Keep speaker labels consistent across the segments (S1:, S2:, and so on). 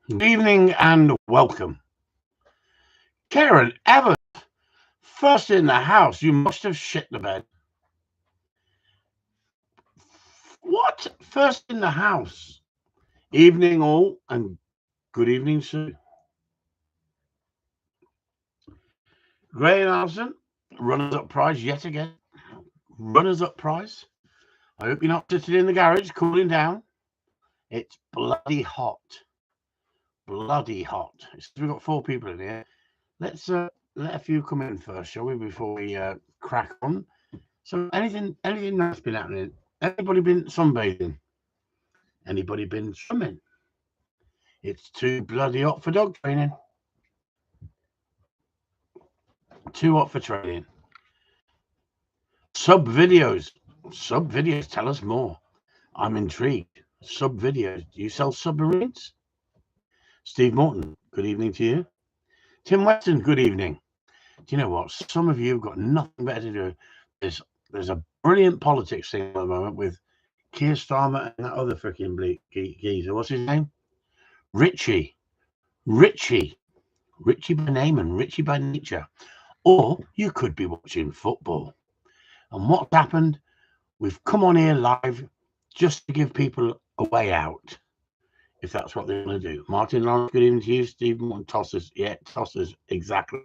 S1: Good evening and welcome. Karen Evans, first in the house. You must have shit the bed. What? First in the house. Evening all and good evening, Sue. Gray and Alison, runners up prize yet again. Runners up prize. I hope you're not sitting in the garage cooling down. It's bloody hot. Bloody hot. We've got 4 people in here. Let's let a few come in first, shall we, before we crack on. So anything nice been happening? Anybody been sunbathing? Anybody been swimming? It's too bloody hot for dog training. Too hot for training. Sub videos tell us more. I'm intrigued. Sub videos. Do you sell submarines? Steve Morton, good evening to you. Tim Weston, good evening. Do you know what? Some of you have got nothing better to do. There's a brilliant politics thing at the moment with Keir Starmer and that other freaking geezer. What's his name? Richie by name and Richie by nature. Or you could be watching football. And what's happened? We've come on here live just to give people a way out, if that's what they want to do. Martin Lawrence, good evening to you. Stephen Morton, tossers. Yeah, tossers, exactly.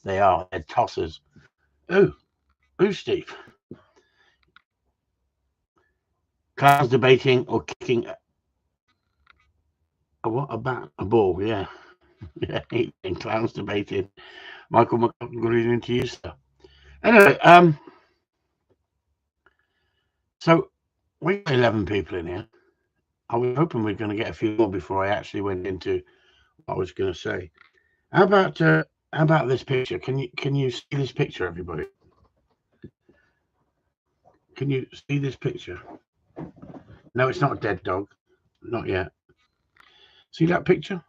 S1: They are. They're tossers. Who, Steve? Clowns debating or kicking a ball, yeah. Yeah, and clowns debating. Michael McCullough, good evening to you, sir. Anyway, so we got 11 people in here. I was hoping we are going to get a few more before I actually went into what I was going to say. How about this picture? Can you see this picture, everybody? Can you see this picture? No, it's not a dead dog. Not yet. See that picture?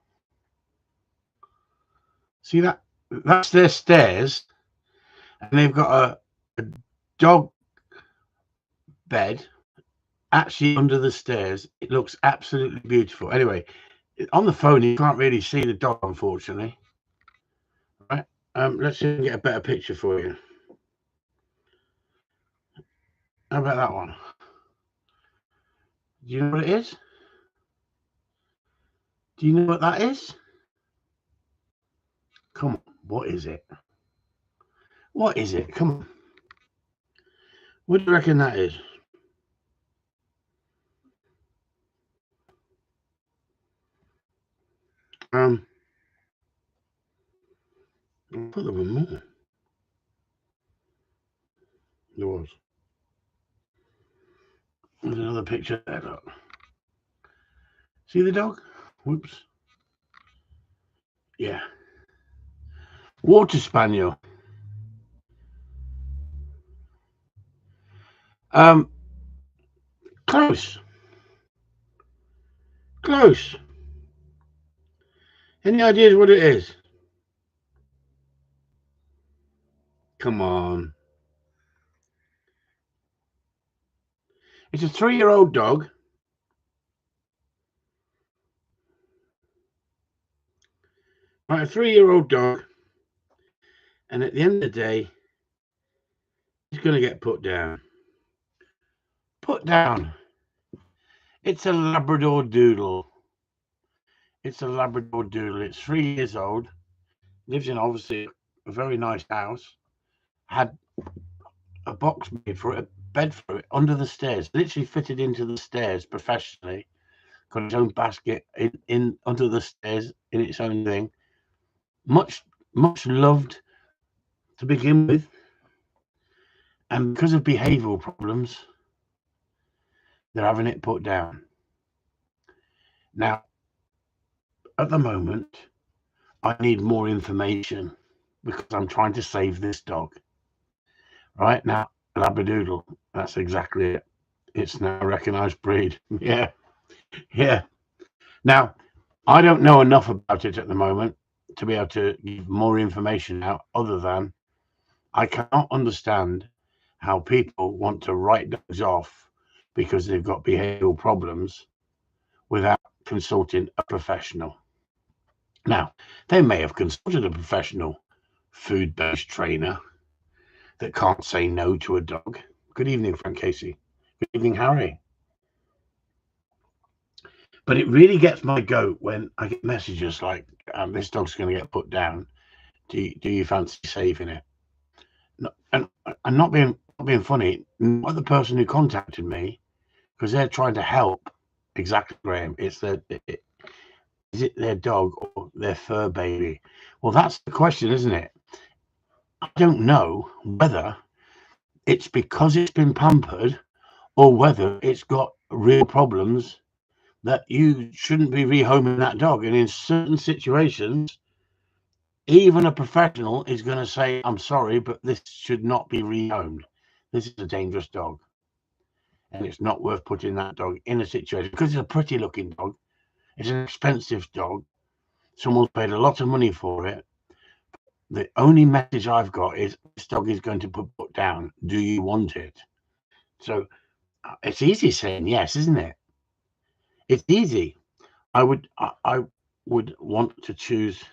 S1: See that? That's their stairs. And they've got a dog bed actually under the stairs. It looks absolutely beautiful. Anyway, on the phone, you can't really see the dog, unfortunately. Right? Let's see if we can get a better picture for you. How about that one? Do you know what it is? Do you know what that is? Come on, what is it? What is it? Come on. What do you reckon that is? I thought there were more. There was. There's another picture there, look. See the dog? Whoops. Yeah. Water Spaniel. Close. Close. Any ideas what it is? Come on. It's a 3-year-old dog. Right, a 3-year-old dog. And at the end of the day, he's going to get put down. Put down. It's a Labrador Doodle. It's a Labrador Doodle. It's 3 years old. Lives in, obviously, a very nice house. Had a box made for it, a bed for it, under the stairs. Literally fitted into the stairs professionally. Got its own basket in under the stairs in its own thing. Much loved to begin with. And because of behavioural problems, they're having it put down. Now, at the moment, I need more information because I'm trying to save this dog. Right now, Labradoodle, that's exactly it. It's now a recognised breed. Yeah. Now, I don't know enough about it at the moment to be able to give more information out, other than I cannot understand how people want to write dogs off because they've got behavioural problems without consulting a professional. Now, they may have consulted a professional food-based trainer that can't say no to a dog. Good evening, Frank Casey. Good evening, Harry. But it really gets my goat when I get messages like, this dog's going to get put down. Do you fancy saving it? No, and not being funny, not the person who contacted me, because they're trying to help. Exactly, Graham. Is it their dog or their fur baby? Well, that's the question, isn't it? I don't know whether it's because it's been pampered or whether it's got real problems that you shouldn't be rehoming that dog. And in certain situations, even a professional is going to say, I'm sorry, but this should not be rehomed. This is a dangerous dog. And it's not worth putting that dog in a situation because it's a pretty looking dog. It's an expensive dog. Someone's paid a lot of money for it. The only message I've got is this dog is going to be put down. Do you want it? So it's easy saying yes, isn't it? It's easy. I would want to choose.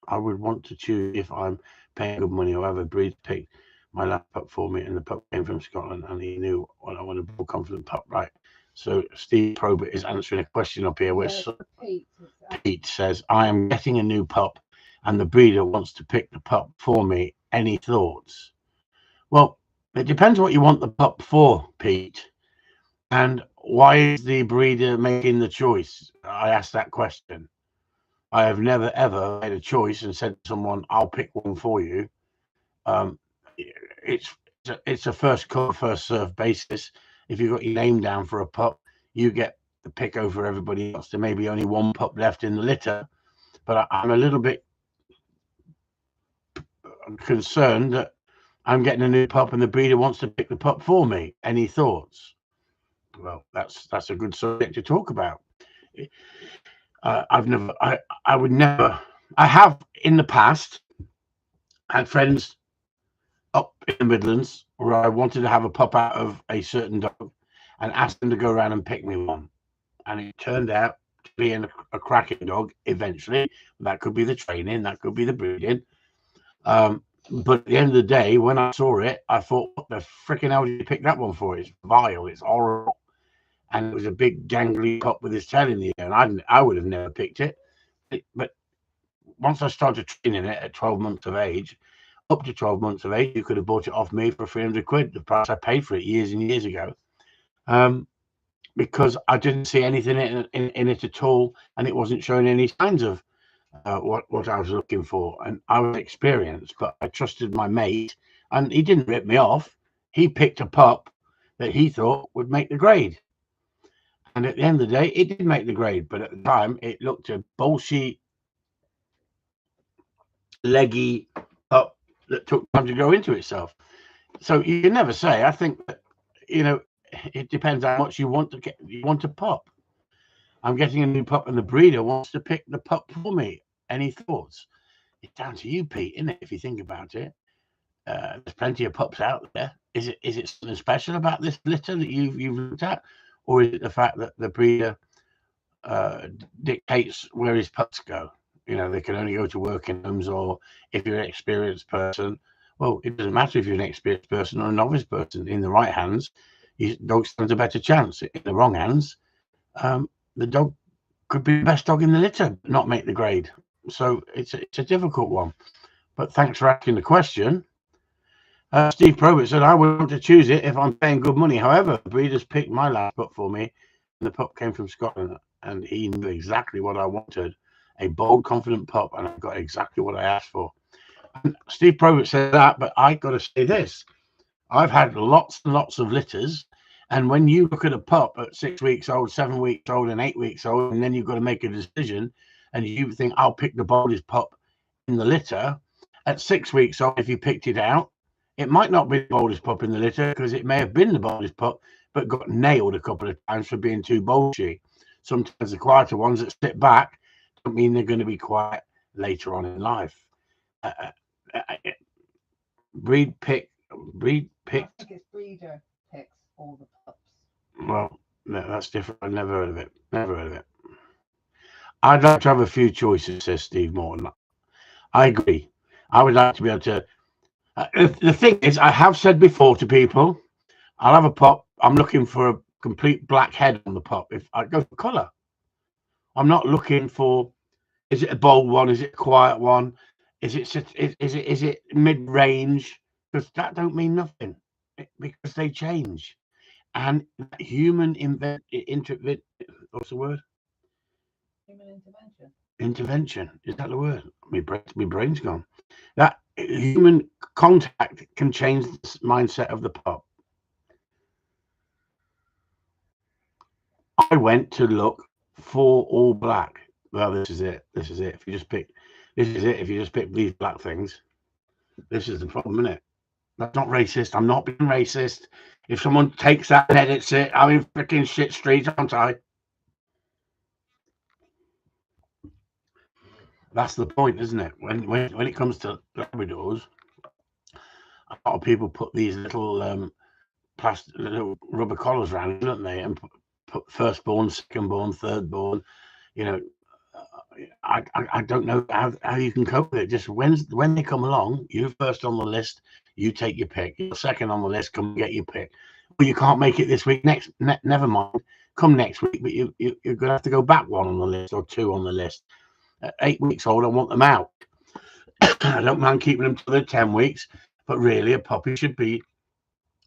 S1: I would want to choose if I'm paying good money or have a breed pick my last pup for me, and the pup came from Scotland, and he knew what I wanted, a confident pup, right? So Steve Probert is answering a question up here, which Pete says, I am getting a new pup, and the breeder wants to pick the pup for me. Any thoughts? Well, it depends what you want the pup for, Pete. And why is the breeder making the choice? I asked that question. I have never, ever made a choice and said to someone, I'll pick one for you. It's a first come, first served basis. If you've got your name down for a pup, you get the pick over everybody else. There may be only one pup left in the litter, but I'm a little bit concerned that I'm getting a new pup and the breeder wants to pick the pup for me. Any thoughts? Well, that's a good subject to talk about. I would never. I have in the past had friends up in the Midlands where I wanted to have a pup out of a certain dog and asked them to go around and pick me one. And it turned out to be a cracking dog eventually. That could be the training, that could be the breeding. But at the end of the day, when I saw it, I thought, what the freaking hell did you pick that one for? It's vile, it's horrible. And it was a big gangly pup with his tail in the air. And I would have never picked it. But once I started training it at 12 months of age, up to 12 months of age, you could have bought it off me for 300 quid, the price I paid for it years and years ago. Because I didn't see anything in it at all, and it wasn't showing any signs of what I was looking for. And I was experienced, but I trusted my mate, and he didn't rip me off. He picked a pup that he thought would make the grade. And at the end of the day, it did make the grade, but at the time, it looked a bullshit, leggy pup that took time to grow into itself. So you can never say. I think that, it depends how much you want to get. You want a pup. I'm getting a new pup, and the breeder wants to pick the pup for me. Any thoughts? It's down to you, Pete, isn't it? If you think about it, there's plenty of pups out there. Is it something special about this litter that you've looked at, or is it the fact that the breeder dictates where his pups go? They can only go to working homes, or if you're an experienced person, well, it doesn't matter if you're an experienced person or a novice person. In the right hands, your dog stands a better chance. In the wrong hands, the dog could be the best dog in the litter, but not make the grade. So it's a difficult one. But thanks for asking the question. Steve Probert said, I would want to choose it if I'm paying good money. However, breeders picked my last pup for me, and the pup came from Scotland, and he knew exactly what I wanted. A bold, confident pup, and I got exactly what I asked for. And Steve Probert said that, but I got to say this. I've had lots and lots of litters, and when you look at a pup at 6 weeks old, 7 weeks old, and 8 weeks old, and then you've got to make a decision, and you think, I'll pick the boldest pup in the litter. At 6 weeks old, if you picked it out, it might not be the boldest pup in the litter because it may have been the boldest pup, but got nailed a couple of times for being too bolshy. Sometimes the quieter ones that sit back don't mean they're going to be quiet later on in life. Breed pick. I think
S2: it's breeder picks all the pups.
S1: Well, no, that's different. I've never heard of it. I'd like to have a few choices, says Steve Morton. I agree. I would like to be able to. The thing is, I have said before to people, I'll have a pup. I'm looking for a complete black head on the pup. If I go for colour, I'm not looking for. Is it a bold one? Is it a quiet one? Is it mid range? Because that don't mean nothing, because they change. And human what's the word?
S2: Human intervention.
S1: Intervention, is that the word? My brain's gone. That human contact can change the mindset of the pup. I went to look for all black. Well, this is it. This is it. If you just pick these black things, this is the problem, isn't it? That's not racist. I'm not being racist. If someone takes that and edits it, I'm in freaking shit streets, aren't I? That's the point, isn't it? When it comes to Labradors, a lot of people put these little plastic little rubber collars around, don't they? And put firstborn, secondborn, thirdborn. You know, I don't know how you can cope with it. Just when they come along, you're first on the list, you take your pick. You're second on the list, come get your pick. Well, you can't make it this week. Never mind. Come next week, but you're gonna have to go back one on the list or two on the list. At 8 weeks old, I want them out. I don't mind keeping them till they're 10 weeks, but really a puppy should be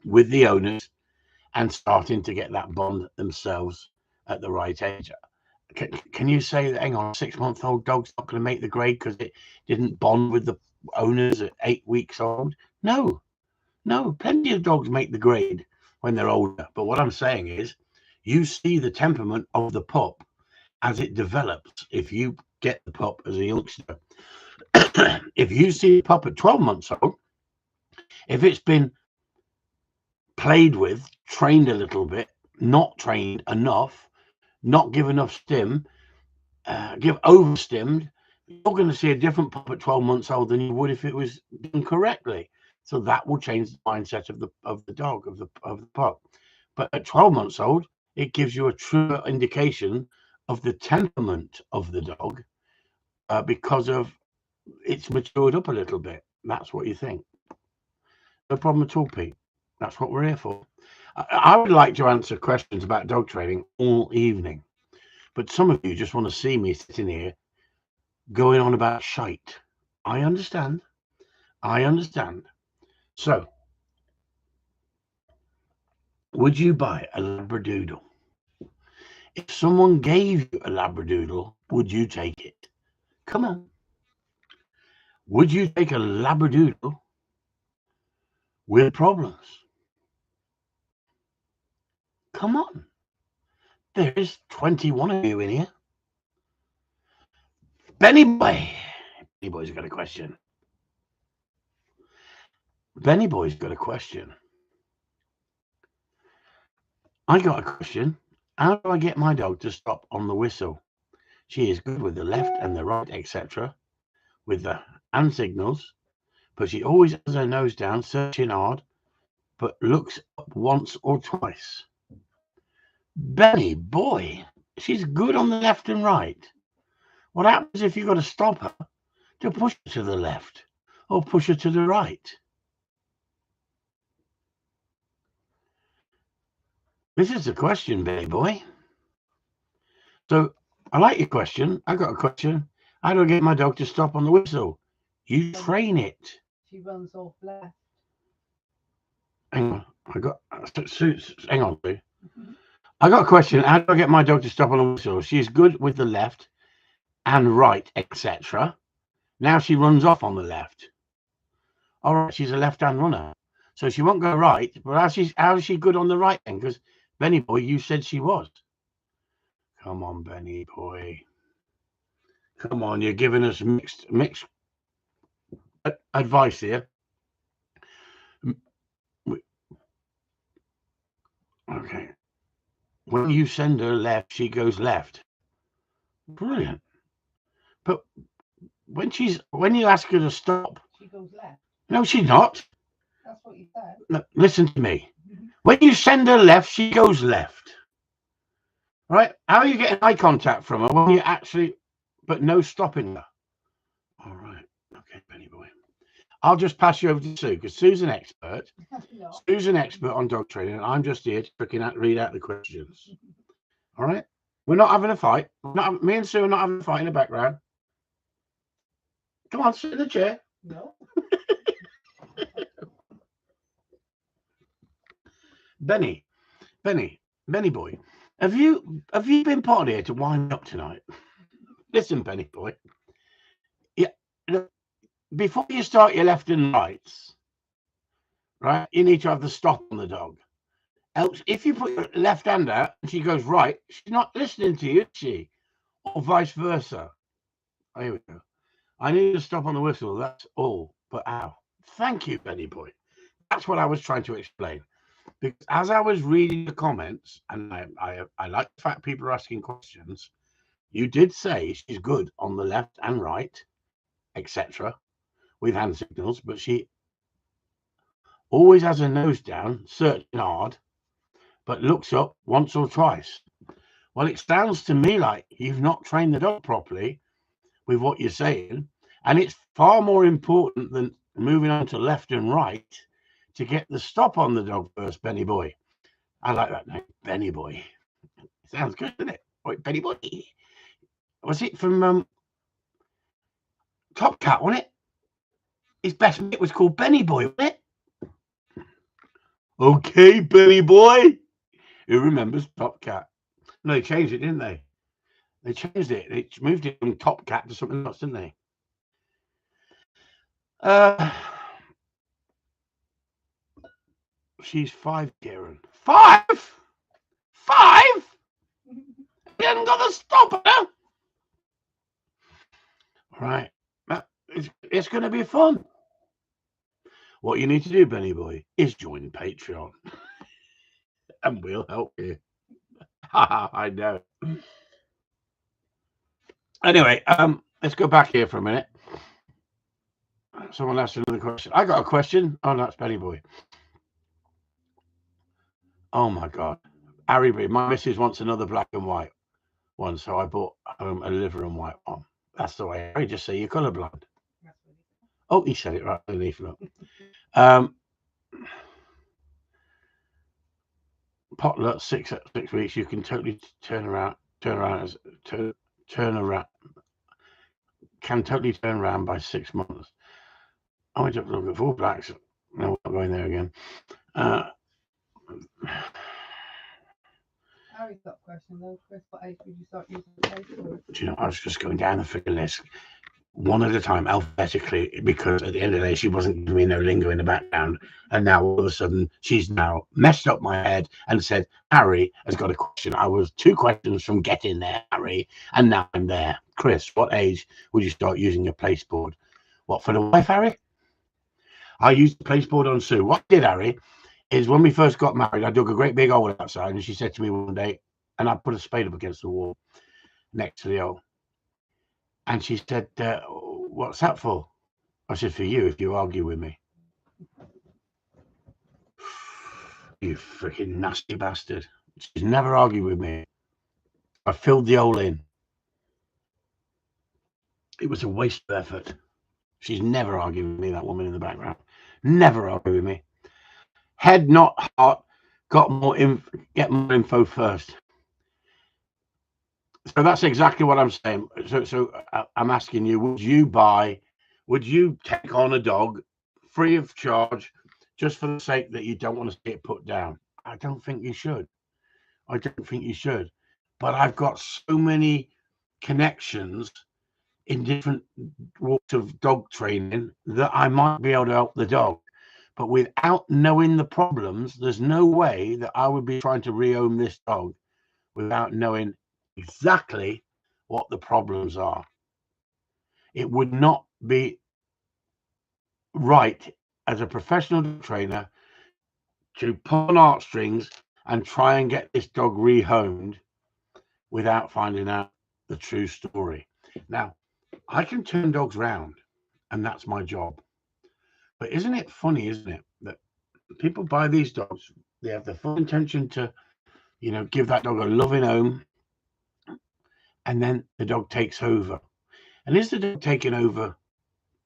S1: with the owners and starting to get that bond themselves at the right age. Can you say that, hang on, a 6-month-old dog's not going to make the grade because it didn't bond with the owners at 8 weeks old? No, plenty of dogs make the grade when they're older. But what I'm saying is, you see the temperament of the pup as it develops if you get the pup as a youngster. If you see a pup at 12 months old, if it's been played with, trained a little bit, not trained enough, not give enough stim, give overstimmed, you're going to see a different pup at 12 months old than you would if it was done correctly. So that will change the mindset of the dog, of the pup. But at 12 months old, it gives you a true indication of the temperament of the dog because of it's matured up a little bit. That's what you think. No problem at all, Pete. That's what we're here for. I would like to answer questions about dog training all evening, but some of you just want to see me sitting here going on about shite. I understand. So, would you buy a Labradoodle? If someone gave you a Labradoodle, would you take it? Come on. Would you take a Labradoodle with problems? Come on. There's 21 of you in here. Benny Boy's got a question. Benny Boy's got a question. I got a question. How do I get my dog to stop on the whistle? She is good with the left and the right, etc., with the hand signals, but she always has her nose down, searching hard, but looks up once or twice. Benny Boy, she's good on the left and right. What happens if you've got to stop her to push her to the left or push her to the right? This is the question, Benny Boy. So I like your question. I got a question. How do I get my dog to stop on the whistle? You train it.
S2: She runs off left.
S1: Hang on. Hang on, Sue. I got a question. How do I get my dog to stop on the whistle? She's good with the left and right, etc. Now she runs off on the left. All right, she's a left-hand runner, so she won't go right. But how is she good on the right then? Because Benny Boy, you said she was. Come on, Benny Boy. Come on, you're giving us mixed advice here. Okay. When you send her left, she goes left. Brilliant. But when you ask her to stop,
S2: she goes left.
S1: No, she's not.
S2: That's what you said.
S1: No, listen to me. When you send her left, she goes left. Right? How are you getting eye contact from her when you actually but no stopping her. All right. Okay, Benny boy. I'll just pass you over to Sue because Sue's an expert.
S2: No.
S1: Sue's an expert on dog training, and I'm just here to freaking read out the questions. All right. We're not having a fight. Me and Sue are not having a fight in the background. Come on, sit in the chair.
S2: No.
S1: Benny boy, have you been part here to wind up tonight? Listen, Benny boy. Yeah, look, before you start your left and rights, right, you need to have the stop on the dog. Else, if you put your left hand out and she goes right, she's not listening to you, is she? Or vice versa. Oh, here we go. I need to stop on the whistle. That's all. But ow. Thank you, Benny boy. That's what I was trying to explain. Because as I was reading the comments, and I like the fact people are asking questions, you did say she's good on the left and right, etc., with hand signals, but she always has her nose down, searching hard, but looks up once or twice. Well, it sounds to me like you've not trained the dog properly with what you're saying, and it's far more important than moving on to left and right to get the stop on the dog first, Benny boy. I like that name, Benny boy. Sounds good, doesn't it? Wait, Benny boy. Was it from Top Cat, wasn't it? His best mate was called Benny Boy, wasn't it? Okay, Benny boy. Who remembers Top Cat? No, they changed it, didn't they? They changed it. They moved it from Top Cat to something else, didn't they? She's 5, Kieran. 5? 5? You haven't got the stopper. Right. It's going to be fun. What you need to do, Benny boy, is join Patreon. And we'll help you. I know. Anyway, let's go back here for a minute. Someone asked another question. I got a question. Oh, that's Benny boy. Oh my God. Harry B, my missus wants another black and white one, so I bought home a liver and white one. That's the way. I just say you're colourblind. Oh, he said it right underneath. Look. Potluck 6 weeks. You can totally turn around. Can totally turn around by 6 months. I went up to look at 4 blacks. No, I'm not going there again.
S2: Harry's got a question though. Chris, what age would you start using the pasteboard?
S1: Do you know, I was just going down the freaking list one at a time alphabetically because at the end of the day she wasn't giving me no lingo in the background, and now all of a sudden she's now messed up my head and said Harry has got a question. I was 2 questions from getting there, Harry, and now I'm there. Chris, what age would you start using a placeboard? What, for the wife, Harry? I used the placeboard on Sue. What I did, Harry, is when we first got married, I dug a great big hole outside, and she said to me one day, and I put a spade up against the wall next to the hole. And she said, what's that for? I said, for you, if you argue with me. You freaking nasty bastard. She's never argued with me. I filled the hole in. It was a waste of effort. She's never argued with me, that woman in the background. Never argued with me. Head, not heart. Get more info first. So that's exactly what I'm saying. So I'm asking you, would you take on a dog free of charge just for the sake that you don't want to see it put down? I don't think you should. I don't think you should. But I've got so many connections in different walks of dog training that I might be able to help the dog. But without knowing the problems, there's no way that I would be trying to rehome this dog without knowing exactly what the problems are. It would not be right as a professional trainer to pull on heartstrings and try and get this dog rehomed without finding out the true story. Now, I can turn dogs round, and that's my job. But isn't it funny, isn't it, that people buy these dogs, they have the full intention to, give that dog a loving home, and then the dog takes over. And is the dog taken over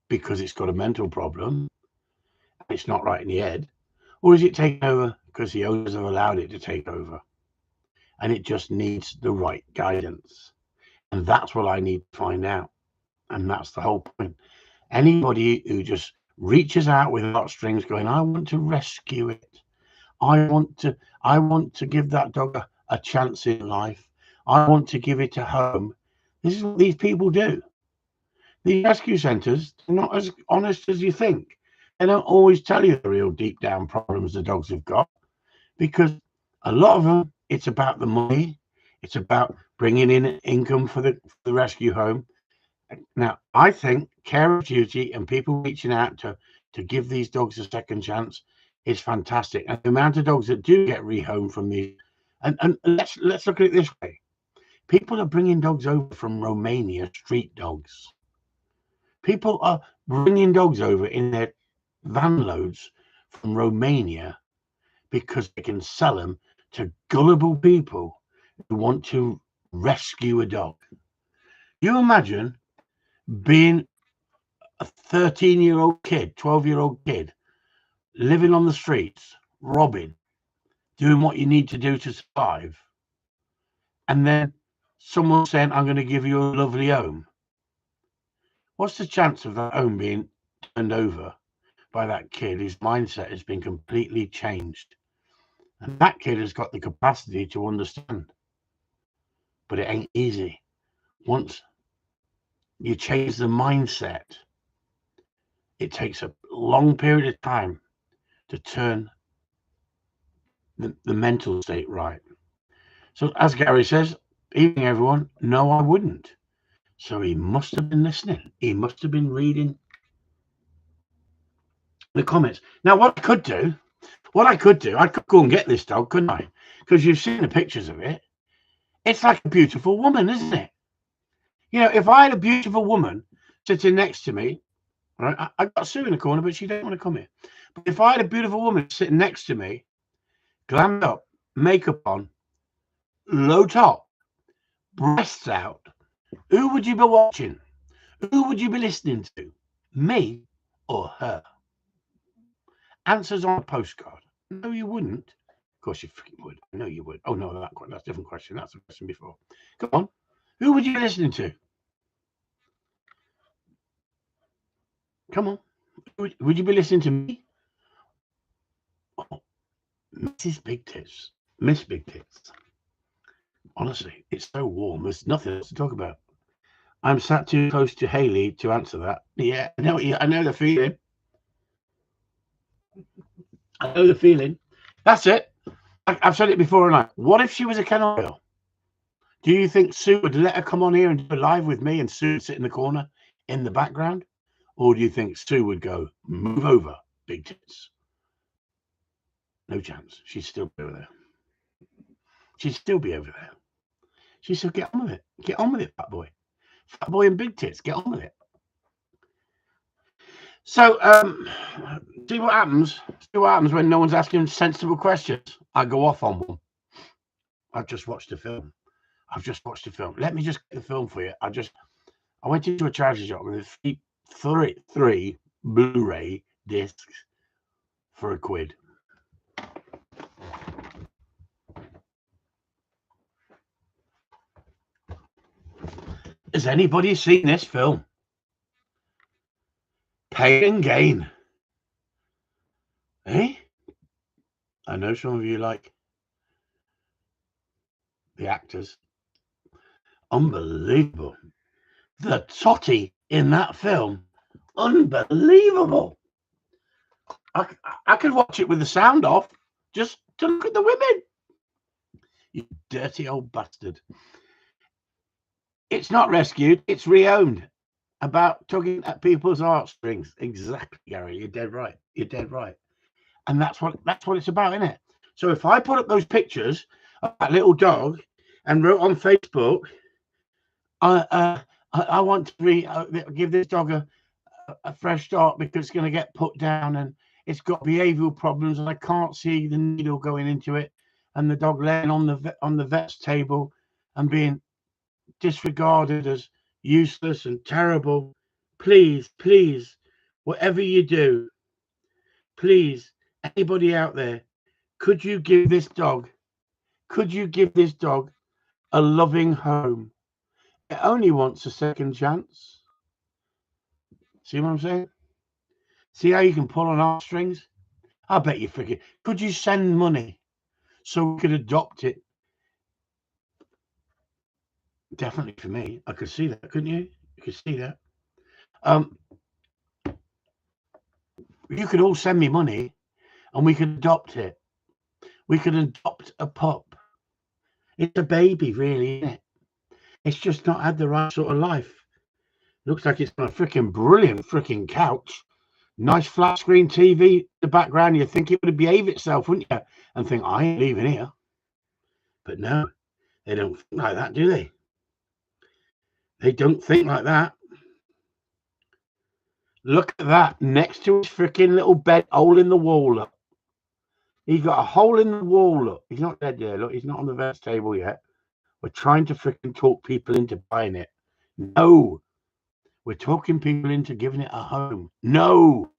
S1: because it's got a mental problem and it's not right in the head? Or is it taken over because the owners have allowed it to take over? And it just needs the right guidance. And that's what I need to find out. And that's the whole point. Anybody who just reaches out with heartstrings going, I want to rescue it. I want to give that dog a chance in life. I want to give it a home. This is what these people do. These rescue centres are not as honest as you think. They don't always tell you the real deep down problems the dogs have got, because a lot of them, it's about the money. It's about bringing in income for the rescue home. Now, I think care of duty and people reaching out to give these dogs a second chance is fantastic. And the amount of dogs that do get rehomed from these, and let's look at it this way. People are bringing dogs over from Romania, street dogs. People are bringing dogs over in their van loads from Romania because they can sell them to gullible people who want to rescue a dog. You imagine being a 13-year-old kid, 12-year-old kid, living on the streets, robbing, doing what you need to do to survive, and then someone saying, I'm going to give you a lovely home. What's the chance of that home being turned over by that kid whose mindset has been completely changed? And that kid has got the capacity to understand. But it ain't easy. Once you change the mindset, it takes a long period of time to turn the mental state right. So as Gary says, evening everyone, no, I wouldn't. So he must have been listening. He must have been reading the comments. Now, what I could do, I could go and get this dog, couldn't I? Because you've seen the pictures of it. It's like a beautiful woman, isn't it? You know, if I had a beautiful woman sitting next to me, right? I got Sue in the corner, but she don't want to come here. But if I had a beautiful woman sitting next to me, glammed up, makeup on, low top, breasts out, who would you be watching? Who would you be listening to? Me or her? Answers on a postcard. No, you wouldn't. Of course you freaking would. No, you would. Oh, no, that's a different question. That's a question before. Come on. Who would you be listening to? Come on. Would you be listening to me? Oh, Mrs. Big Tits. Miss Big Tits. Honestly, it's so warm. There's nothing else to talk about. I'm sat too close to Haley to answer that. Yeah, I know the feeling. I know the feeling. That's it. I've said it before, and what if she was a kennel girl? Do you think Sue would let her come on here and do a live with me and Sue would sit in the corner in the background? Or do you think Sue would go, move over, Big Tits? No chance. She'd still be over there. She'd still be over there. She said, get on with it. Get on with it, fat boy. Fat boy and Big Tits, get on with it. So, see what happens. See what happens when no one's asking sensible questions. I go off on one. I've just watched a film. Let me just get the film for you. I went into a charity shop with three Blu-ray discs for £1. Has anybody seen this film? Pain and Gain. Eh? I know some of you like the actors. Unbelievable. The totty in that film. Unbelievable. I could watch it with the sound off just to look at the women. You dirty old bastard. It's not rescued, it's reowned. About tugging at people's heartstrings. Exactly, Gary. You're dead right. You're dead right. And that's what it's about, isn't it? So if I put up those pictures of that little dog and wrote on Facebook, I want to give this dog a fresh start because it's going to get put down and it's got behavioural problems and I can't see the needle going into it, and the dog laying on the vet's table and being disregarded as useless and terrible. Please, please, whatever you do, please, anybody out there, could you give this dog a loving home? It only wants a second chance. See what I'm saying? See how you can pull on our strings? I bet you freaking could you send money so we could adopt it? Definitely for me. I could see that, couldn't you? You could see that. You could all send me money and we could adopt it. We could adopt a pup. It's a baby, really, isn't it? It's just not had the right sort of life. Looks like it's on a freaking brilliant freaking couch. Nice flat screen TV in the background. You'd think it would behave itself, wouldn't you? And think, I ain't leaving here. But no, they don't think like that, do they? They don't think like that. Look at that. Next to his freaking little bed, hole in the wall. Look. He's got a hole in the wall. Look. He's not dead yet. Look, he's not on the vet table yet. We're trying to freaking talk people into buying it. No. We're talking people into giving it a home. No.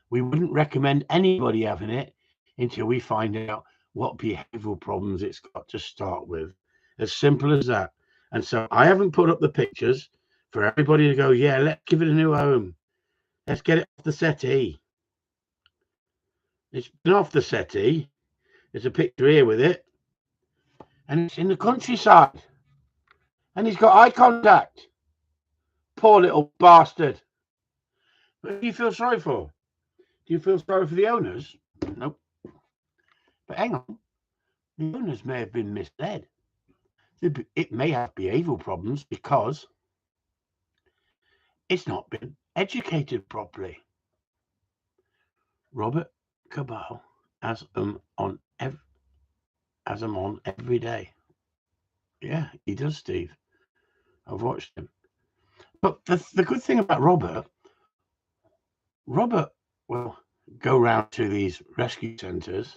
S1: We wouldn't recommend anybody having it until we find out what behavioral problems it's got to start with. As simple as that. And so I haven't put up the pictures for everybody to go, yeah, let's give it a new home. Let's get it off the settee. It's been off the settee. There's a picture here with it. And it's in the countryside. And he's got eye contact. Poor little bastard. But who do you feel sorry for? Do you feel sorry for the owners? Nope. But hang on. The owners may have been misled. It may have behavioural problems because it's not been educated properly. Robert Cabal has them on every day. Yeah, he does, Steve. I've watched him. But the good thing about Robert will go round to these rescue centres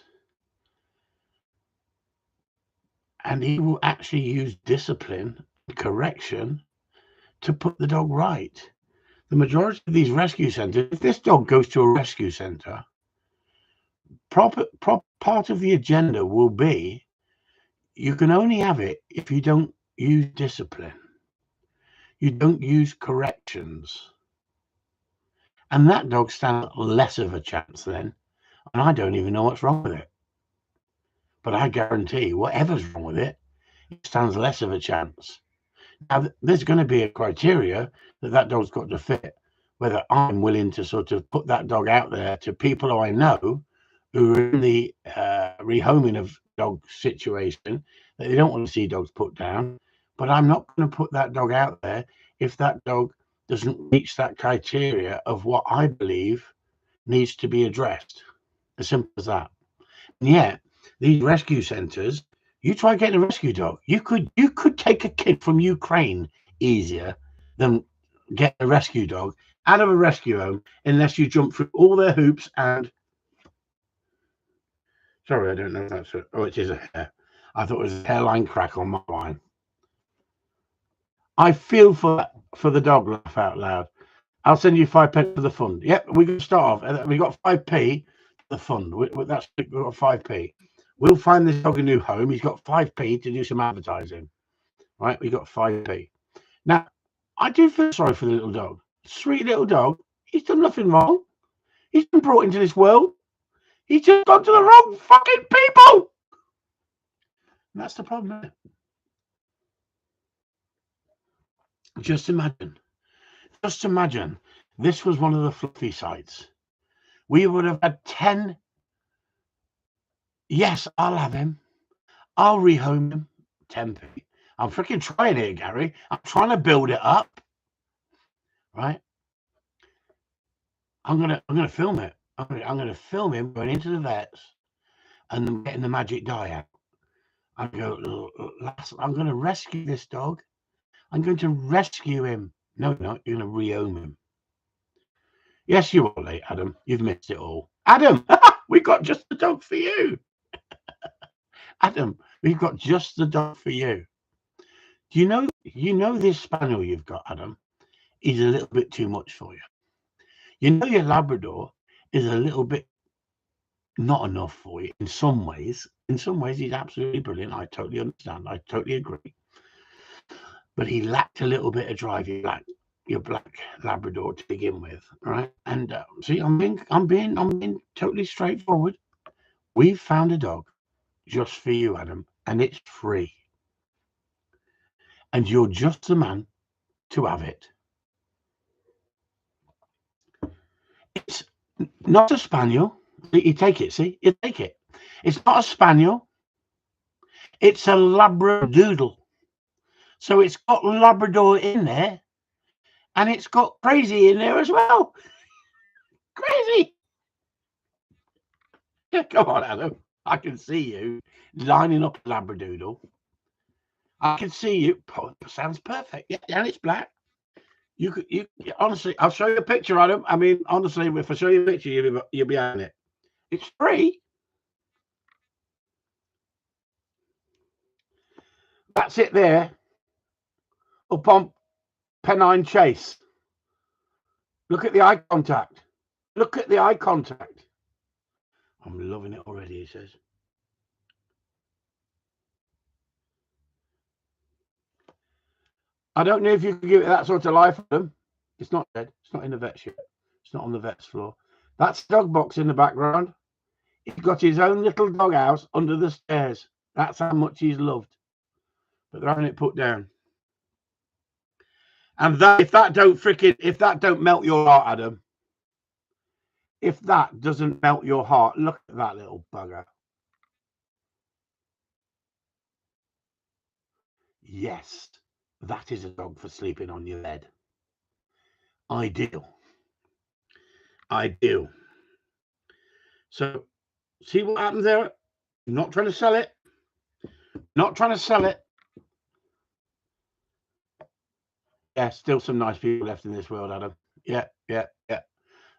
S1: and he will actually use discipline and correction to put the dog right. The majority of these rescue centres, if this dog goes to a rescue centre, part of the agenda will be you can only have it if you don't use discipline. You don't use corrections. And that dog stands less of a chance then. And I don't even know what's wrong with it. But I guarantee whatever's wrong with it, it stands less of a chance. Now, there's going to be a criteria that dog's got to fit, whether I'm willing to sort of put that dog out there to people who I know who are in the rehoming of dog situation, that they don't want to see dogs put down. But I'm not going to put that dog out there if that dog doesn't reach that criteria of what I believe needs to be addressed. As simple as that. And yet, these rescue centres, you try getting a rescue dog. You could take a kid from Ukraine easier than get a rescue dog out of a rescue home unless you jump through all their hoops and... Sorry, I don't know if that's it. Oh, it is a hair. I thought it was a hairline crack on my line. I feel for the dog, laugh out loud. I'll send you 5p for the fund. Yep, we can start off. We got 5p for the fund. We've got 5p. We'll find this dog a new home. He's got 5p to do some advertising. Right, we got 5p. Now, I do feel sorry for the little dog. Sweet little dog. He's done nothing wrong. He's been brought into this world. He's just gone to the wrong fucking people. And that's the problem. Just imagine this was one of the fluffy sites. We would have had 10. Yes, I'll have him. I'll rehome him. 10p. I'm freaking trying here, Gary. I'm trying to build it up. Right? I'm gonna film it. I'm gonna film him going into the vets and then getting the magic dye out. I'm gonna rescue this dog. I'm going to rescue him. No, you're not. You're going to rehome him. Yes, you are late, Adam. You've missed it all. Adam, we got just the dog for you. Adam, we've got just the dog for you. You know this spaniel you've got, Adam, is a little bit too much for you. You know your Labrador is a little bit not enough for you in some ways. In some ways, he's absolutely brilliant. I totally understand. I totally agree. But he lacked a little bit of drive. Your black Labrador to begin with, right? And see, I'm being totally straightforward. We've found a dog just for you, Adam, and it's free. And you're just the man to have it. It's not a spaniel. You take it, see? You take it. It's not a spaniel. It's a Labradoodle. So it's got Labrador in there, and it's got crazy in there as well. Crazy. Come on, Adam. I can see you lining up a Labradoodle. I can see you. Oh, sounds perfect. Yeah, and it's black. You honestly, I'll show you a picture, Adam. I mean, honestly, if I show you a picture, you'll be having it. It's free. That's it there. Up on Pennine Chase. Look at the eye contact. Look at the eye contact. I'm loving it already, he says. I don't know if you can give it that sort of life, Adam. It's not dead. It's not in the vet's yet. It's not on the vet's floor. That's dog box in the background. He's got his own little dog house under the stairs. That's how much he's loved. But they're having it put down. And if that don't melt your heart, Adam, if that doesn't melt your heart, look at that little bugger. Yes, that is a dog for sleeping on your bed. Ideal. Ideal. So, see what happens there? I'm not trying to sell it. Not trying to sell it. Yeah, still some nice people left in this world, Adam. Yeah.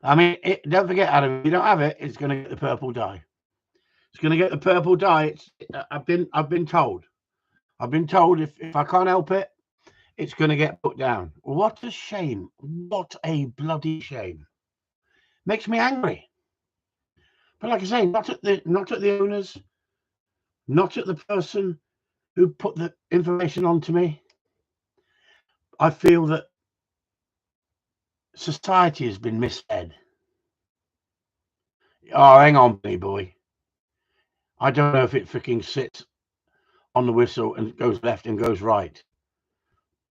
S1: I mean, don't forget, Adam, if you don't have it, it's going to get the purple dye. It's going to get the purple dye. I've been told. I've been told if I can't help it, it's going to get put down. What a shame. What a bloody shame. Makes me angry. But like I say, not at the owners, not at the person who put the information onto me. I feel that society has been misled. Oh, hang on, Benny boy. I don't know if it freaking sits on the whistle and goes left and goes right.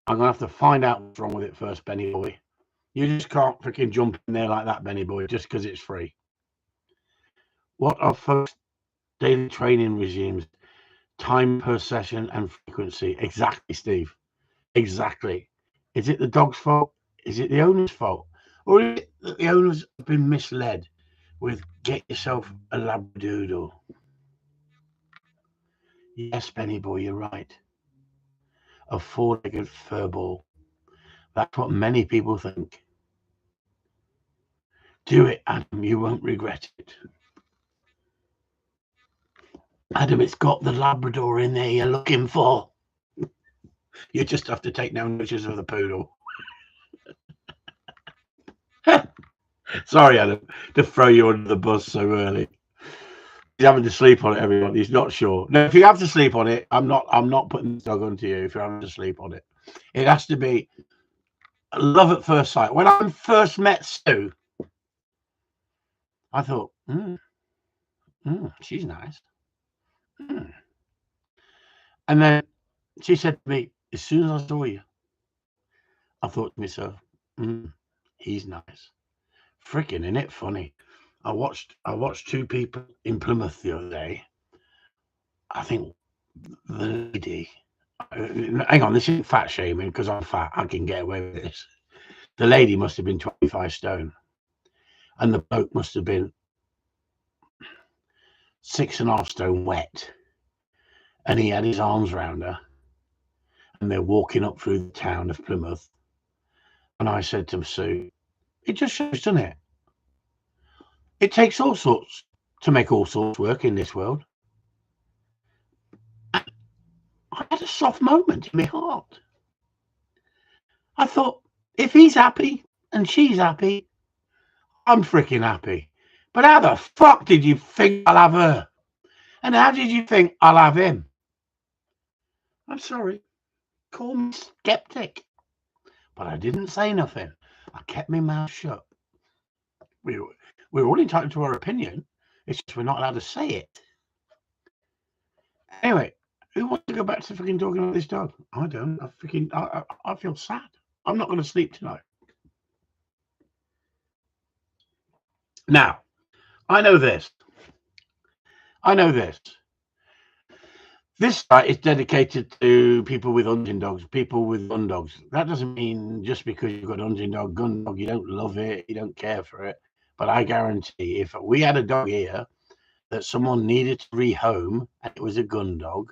S1: I'm going to have to find out what's wrong with it first, Benny boy. You just can't freaking jump in there like that, Benny boy, just because it's free. What are folks' daily training regimes? Time per session and frequency. Exactly, Steve. Exactly. Is it the dog's fault? Is it the owner's fault? Or is it that the owners have been misled with get yourself a Labradoodle? Yes, Benny boy, you're right. A four-legged furball. That's what many people think. Do it, Adam. You won't regret it. Adam, it's got the Labrador in there you're looking for. You just have to take no notice of the poodle. Sorry, Adam, to throw you under the bus so early. He's having to sleep on it, everyone. He's not sure. Now, if you have to sleep on it, I'm not putting the dog onto you if you're having to sleep on it. It has to be love at first sight. When I first met Sue, I thought, she's nice. And then she said to me, as soon as I saw you, I thought to myself, he's nice. Freaking, isn't it funny? I watched two people in Plymouth the other day. I think the lady, hang on, this isn't fat shaming because I'm fat. I can get away with this. The lady must have been 25 stone, and the bloke must have been 6.5 stone wet. And he had his arms around her, and they're walking up through the town of Plymouth. And I said to Sue, it just shows, doesn't it? It takes all sorts to make all sorts work in this world. I had a soft moment in my heart. I thought, if he's happy and she's happy, I'm freaking happy. But how the fuck did you think I'll have her? And how did you think I'll have him? I'm sorry. Call me skeptic. But I didn't say nothing. I kept my mouth shut. We're all entitled to our opinion. It's just we're not allowed to say it. Anyway, who wants to go back to freaking talking about this dog? I don't. I feel sad. I'm not going to sleep tonight. Now, I know this. This site is dedicated to people with hunting dogs, people with gun dogs. That doesn't mean just because you've got a hunting dog, gun dog, you don't love it, you don't care for it. But I guarantee if we had a dog here that someone needed to rehome and it was a gun dog,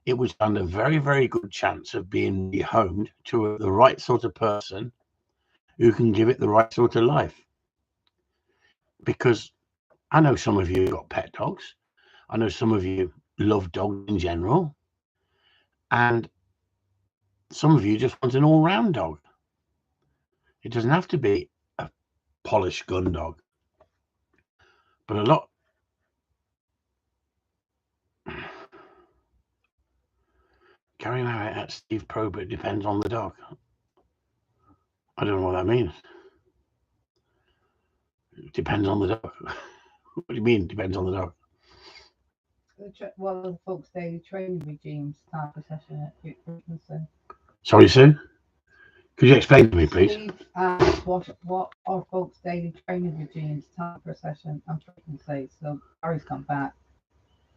S1: it would stand a very, very good chance of being rehomed to the right sort of person who can give it the right sort of life. Because I know some of you got pet dogs. I know some of you love dogs in general. And some of you just want an all-round dog. It doesn't have to be a polished gun dog. But a lot... Carrying out at Steve Probert depends on the dog. I don't know what that means. It depends on the dog. What do you mean, depends on the dog?
S2: Well, the folks' daily training regimes start a session at frequency.
S1: Sorry, Sue? Could you explain to me, please?
S2: Steve asked what are folks' daily training regimes, time per session and frequency. So Barry's come back.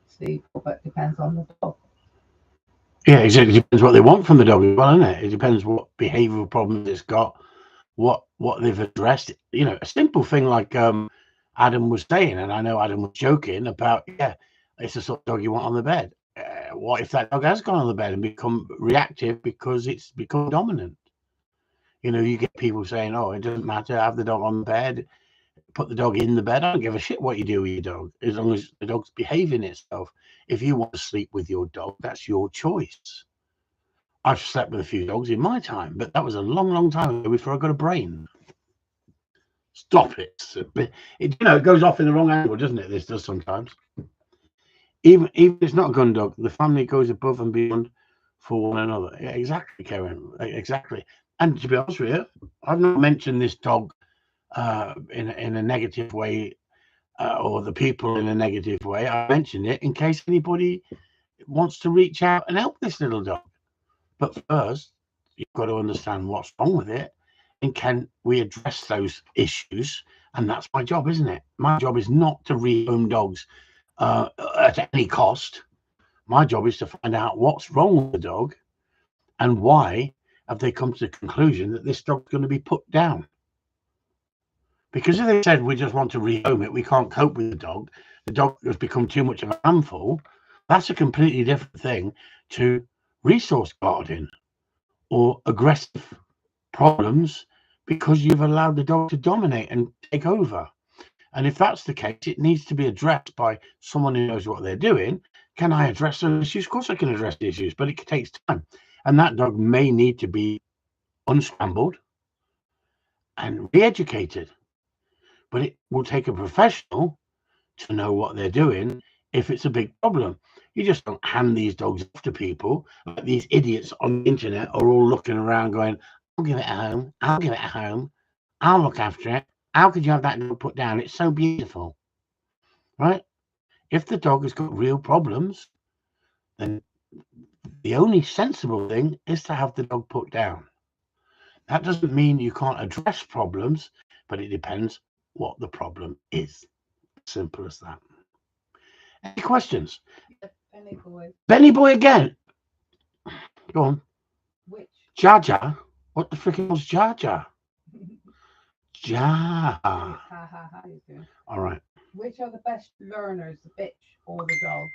S2: Steve, but depends on the dog.
S1: Yeah, exactly. It depends what they want from the dog as well, isn't it? It depends what behavioural problems it's got, what they've addressed. You know, a simple thing like Adam was saying, and I know Adam was joking about, it's the sort of dog you want on the bed. What if that dog has gone on the bed and become reactive because it's become dominant? You know, you get people saying, oh, it doesn't matter, have the dog on the bed, put the dog in the bed. I don't give a shit what you do with your dog, as long as the dog's behaving itself. If you want to sleep with your dog, that's your choice. I've slept with a few dogs in my time, but that was a long, long time ago before I got a brain. Stop it. It goes off in the wrong angle, doesn't it? This does sometimes. Even if it's not a gun dog, the family goes above and beyond for one another. Yeah, exactly, Karen. Exactly. And to be honest with you, I've not mentioned this dog in a negative way, or the people in a negative way. I mentioned it in case anybody wants to reach out and help this little dog. But first, you've got to understand what's wrong with it, and can we address those issues? And that's my job, isn't it? My job is not to rehome dogs at any cost. My job is to find out what's wrong with the dog and why have they come to the conclusion that this dog's going to be put down. Because if they said we just want to rehome it, we can't cope with the dog has become too much of a handful, that's a completely different thing to resource guarding or aggressive problems because you've allowed the dog to dominate and take over. And if that's the case, it needs to be addressed by someone who knows what they're doing. Can I address those issues? Of course I can address the issues, but it takes time. And that dog may need to be unscrambled and re-educated. But it will take a professional to know what they're doing if it's a big problem. You just don't hand these dogs off to people. Like these idiots on the internet are all looking around going, I'll give it a home. I'll give it a home. I'll look after it. How could you have that dog put down? It's so beautiful. Right? If the dog has got real problems, then the only sensible thing is to have the dog put down. That doesn't mean you can't address problems, but it depends what the problem is. Simple as that. Any questions?
S2: Benny boy.
S1: Benny boy again. Go on.
S2: Which?
S1: Jar Jar? What the freaking was Jar Jar? Jar. All right.
S2: Which are the best learners, the bitch or the dog?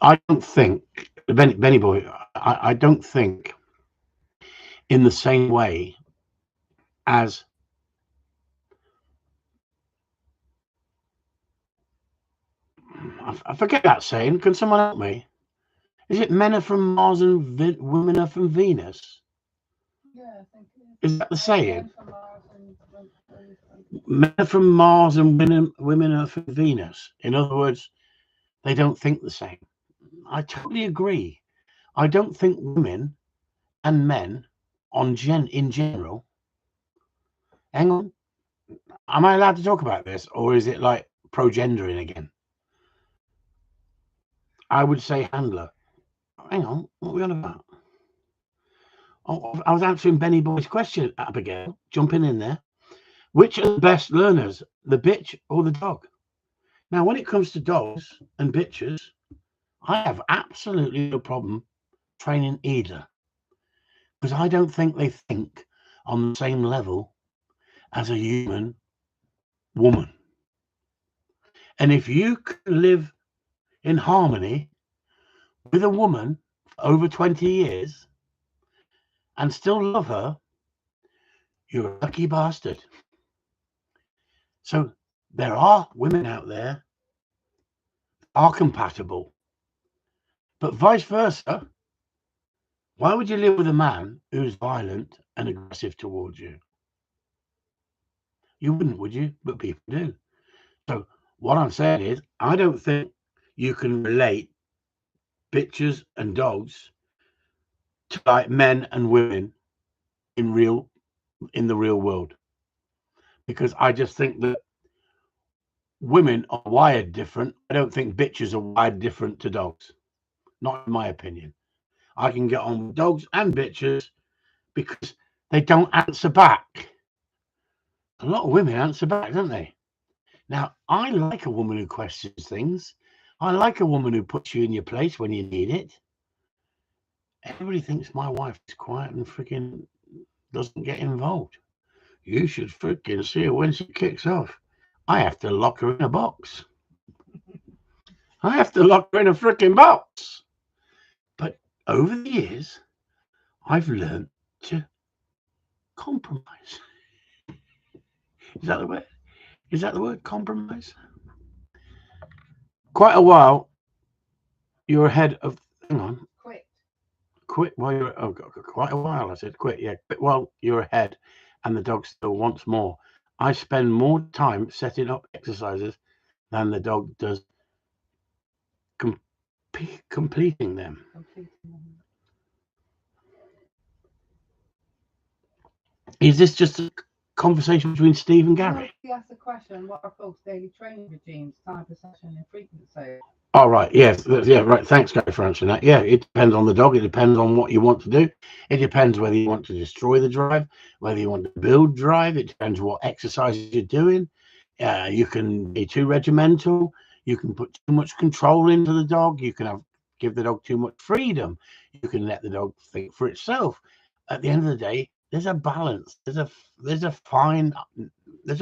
S1: I don't think, Benny boy, I don't think in the same way as I forget that saying. Can someone help me? Is it men are from Mars and women are from Venus?
S2: Yeah, I think it
S1: Is that the saying?
S2: Men from Mars and
S1: Men are from Mars and women are from Venus. In other words, they don't think the same. I totally agree. I don't think women and men in general. Hang on. Am I allowed to talk about this, or is it like pro-gendering again? I would say handler. Hang on, what are we on about? Oh, I was answering Benny Boy's question, Abigail, jumping in there. Which are the best learners, the bitch or the dog? Now, when it comes to dogs and bitches, I have absolutely no problem training either, because I don't think they think on the same level as a human woman. And if you can live in harmony with a woman for over 20 years and still love her, you're a lucky bastard. So there are women out there are compatible, but vice versa. Why would you live with a man who's violent and aggressive towards you? You wouldn't, would you? But people do. So what I'm saying is, I don't think you can relate bitches and dogs to like men and women in the real world, because I just think that women are wired different. I don't think bitches are wired different to dogs. Not in my opinion. I can get on with dogs and bitches because they don't answer back. A lot of women answer back, don't they? Now, I like a woman who questions things. I like a woman who puts you in your place when you need it. Everybody thinks my wife is quiet and freaking doesn't get involved. You should freaking see her when she kicks off. I have to lock her in a box. I have to lock her in a freaking box. But over the years, I've learned to compromise. Is that the word? Is that the word? Compromise? Quite a while, you're ahead of. Hang on. Quit while you're. Oh, quite a while. I said quit. Yeah, quit while you're ahead, and the dog still wants more. I spend more time setting up exercises than the dog does completing them. Is this just a conversation between Steve and Gary?
S2: He asked the question, what are folks' daily training regimes, time per session and frequency?
S1: Oh, right. Yes. Yeah, right. Thanks, Gary, for answering that. Yeah, it depends on the dog. It depends on what you want to do. It depends whether you want to destroy the drive, whether you want to build drive. It depends what exercises you're doing. You can be too regimental. You can put too much control into the dog. You can give the dog too much freedom. You can let the dog think for itself. At the end of the day, there's a balance. There's a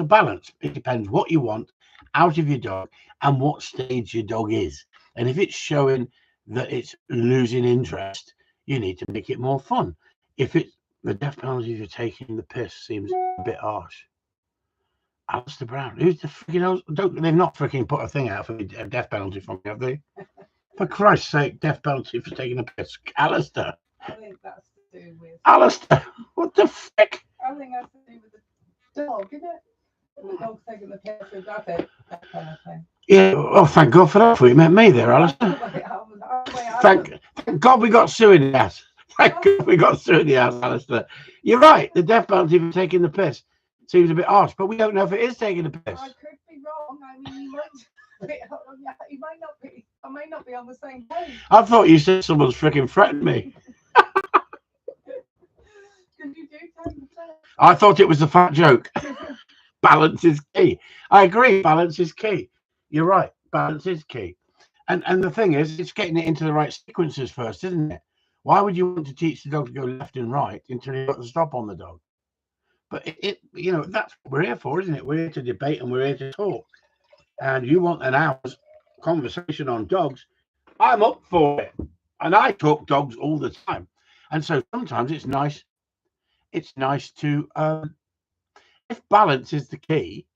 S1: balance. It depends what you want out of your dog and what stage your dog is. And if it's showing that it's losing interest, you need to make it more fun. If it's the death penalty for taking the piss seems a bit harsh. Alistair Brown, who's the freaking? They've not freaking put a thing out for a death penalty from me, have they? For Christ's sake, death penalty for taking a piss, Alistair.
S2: I think that's to do with
S1: Alistair. What the frick?
S2: I think that's to do with the dog, isn't it? The dog's taking the piss, that's it. That kind of thing.
S1: Yeah, oh, thank God for that. For you met me there, Alistair. Thank God we got Sue in the ass. Thank God we got Sue in the ass, Alistair. You're right. The death penalty for taking the piss seems a bit harsh, but we don't know if it is taking the piss.
S2: I could be wrong. I mean, he might not be. I might not be on the same page.
S1: I thought you said someone's freaking threatened me.
S2: Did you do take the piss?
S1: I thought it was a fat joke. Balance is key. I agree. Balance is key. You're right. Balance is key. And the thing is, it's getting it into the right sequences first, isn't it? Why would you want to teach the dog to go left and right until you got the stop on the dog? But that's what we're here for, isn't it? We're here to debate and we're here to talk. And you want an hour's conversation on dogs, I'm up for it. And I talk dogs all the time. And so sometimes it's nice. It's nice to, if balance is the key,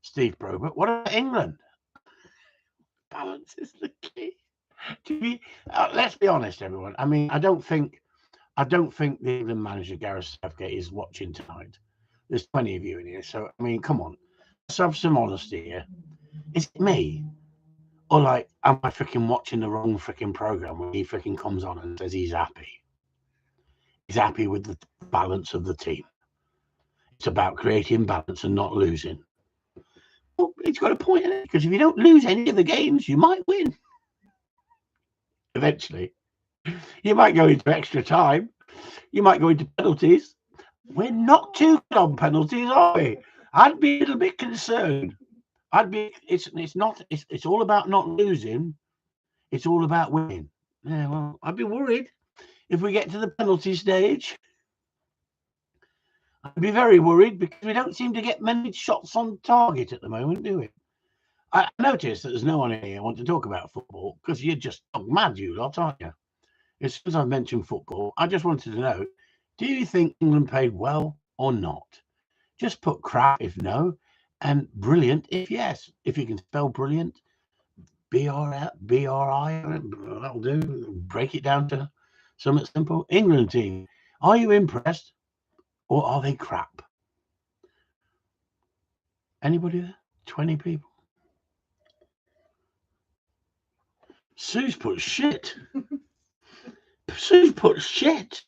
S1: Steve Probert, what about England? Balance is the key. Let's be honest, everyone. I mean, I don't think the England manager Gareth Southgate is watching tonight. There's plenty of you in here, so I mean, come on, let's have some honesty here. Is it me, or like, am I freaking watching the wrong freaking program when he freaking comes on and says he's happy? He's happy with the balance of the team. It's about creating balance and not losing. Well, it's got a point in it, because if you don't lose any of the games, you might win. Eventually, you might go into extra time. You might go into penalties. We're not too good on penalties, are we? I'd be a little bit concerned. It's all about not losing. It's all about winning. Yeah, well, I'd be worried if we get to the penalty stage. I'd be very worried, because we don't seem to get many shots on target at the moment, do we? I noticed that there's no one here who wants to talk about football, because you're just mad, you lot, aren't you? As soon as I've mentioned football, I just wanted to know, do you think England played well or not? Just put crap if no, and brilliant if yes. If you can spell brilliant, B-R-I, that'll do. Break it down to something simple. England team, are you impressed or are they crap? Anybody there? 20 people. Sue's put shit. Sue's put shit.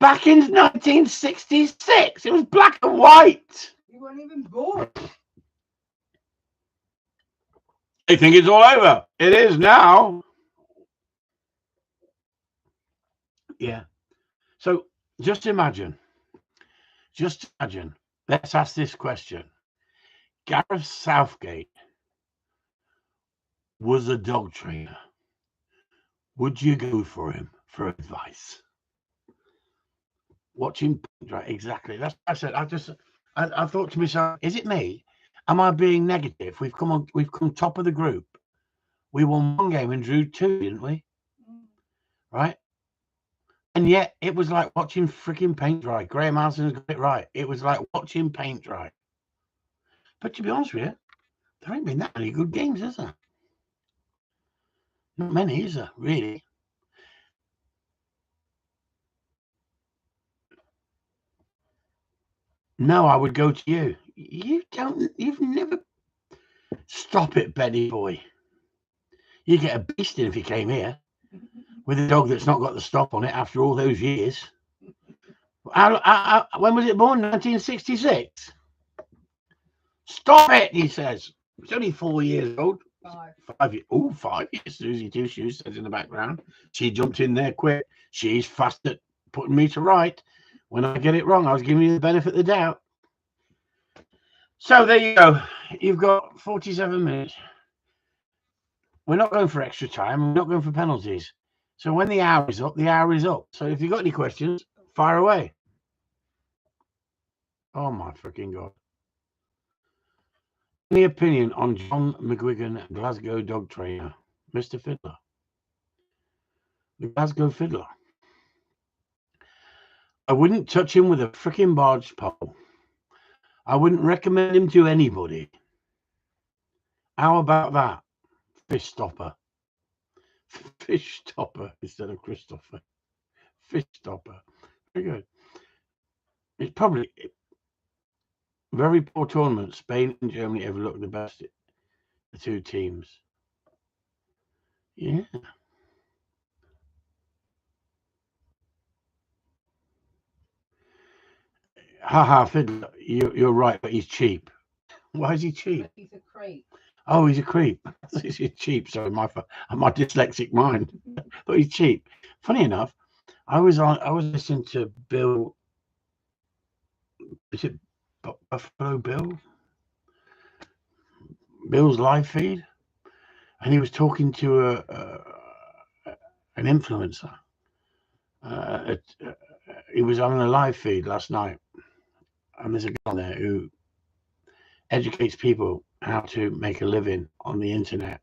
S1: Back in 1966, it was black and white.
S2: You weren't even born.
S1: They think it's all over. It is now. Yeah. So just imagine. Let's ask this question. Gareth Southgate was a dog trainer. Would you go for him for advice? Watching, right? Exactly. That's what I said. I thought to myself, is it me? Am I being negative? We've come top of the group. We won one game and drew two, didn't we? Right? And yet it was like watching freaking paint dry. Graham Harrison's got it right. It was like watching paint dry. But to be honest with you, there ain't been that many good games, is there? Not many, is there, really? No, I would go to you. You've never. Stop it, Benny boy. You get a beasting if you came here with a dog that's not got the stop on it after all those years. When was it born? 1966. Stop it, he says. It's only 4 years old. 5 years. Oh, 5 years. Susie Two Shoes says in the background. She jumped in there quick. She's fast at putting me to right. When I get it wrong, I was giving you the benefit of the doubt. So there you go. You've got 47 minutes. We're not going for extra time. We're not going for penalties. So when the hour is up, the hour is up. So if you've got any questions, fire away. Oh, my freaking God. Any opinion on John McGuigan, Glasgow dog trainer, Mr. Fiddler? The Glasgow Fiddler. I wouldn't touch him with a freaking barge pole. I wouldn't recommend him to anybody. How about that? Fish stopper. Fish stopper instead of Christopher. Fish stopper. Very good. It's probably very poor tournament. Spain and Germany ever looked the best. The two teams. Yeah. Haha, Fiddler. You're right, but he's cheap. Why is he cheap?
S2: He's a creep.
S1: Oh, he's a creep. He's cheap. Sorry, my dyslexic mind. But he's cheap. Funny enough, I was listening to Bill. Is it Buffalo Bill? Bill's live feed, and he was talking to an influencer. He was on a live feed last night, and there's a guy there who educates people how to make a living on the internet,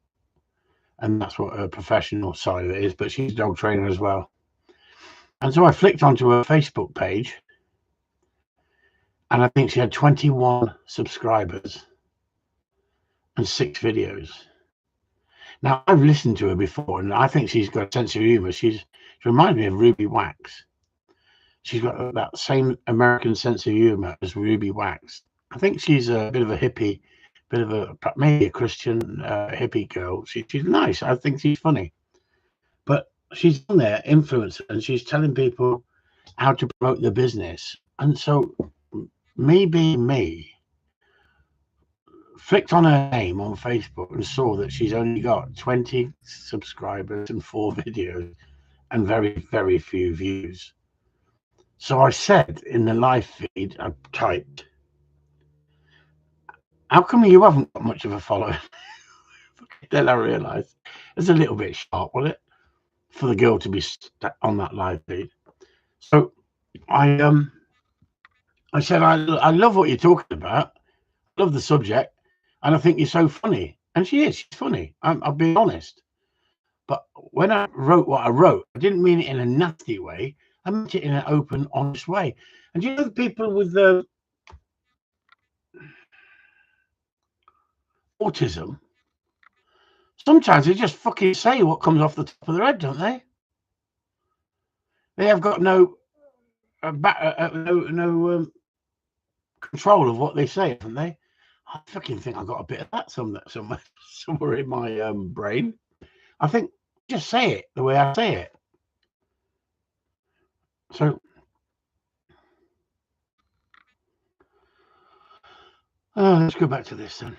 S1: and that's what her professional side of it is. But she's a dog trainer as well, and so I flicked onto her Facebook page, and I think she had 21 subscribers, and 6 videos. Now, I've listened to her before, and I think she's got a sense of humour. She reminds me of Ruby Wax. She's got that same American sense of humour as Ruby Wax. I think she's a bit of a hippie, maybe a Christian hippie girl. She's nice. I think she's funny. But she's on there, influencer, and she's telling people how to promote their business. And so, me being me, flicked on her name on Facebook and saw that she's only got 20 subscribers and 4 videos and very, very few views. So I said in the live feed, I typed, how come you haven't got much of a following? Then I realised it's a little bit sharp, wasn't it, for the girl to be on that live feed. So I said, I love what you're talking about. I love the subject. And I think you're so funny. And she is. She's funny. I'll be honest. But when I wrote what I wrote, I didn't mean it in a nasty way. I meant it in an open, honest way. And you know the people with autism, sometimes they just fucking say what comes off the top of their head, don't they? They have got no control of what they say, haven't they? I fucking think I got a bit of that somewhere in my brain. I think just say it the way I say it. So let's go back to this then.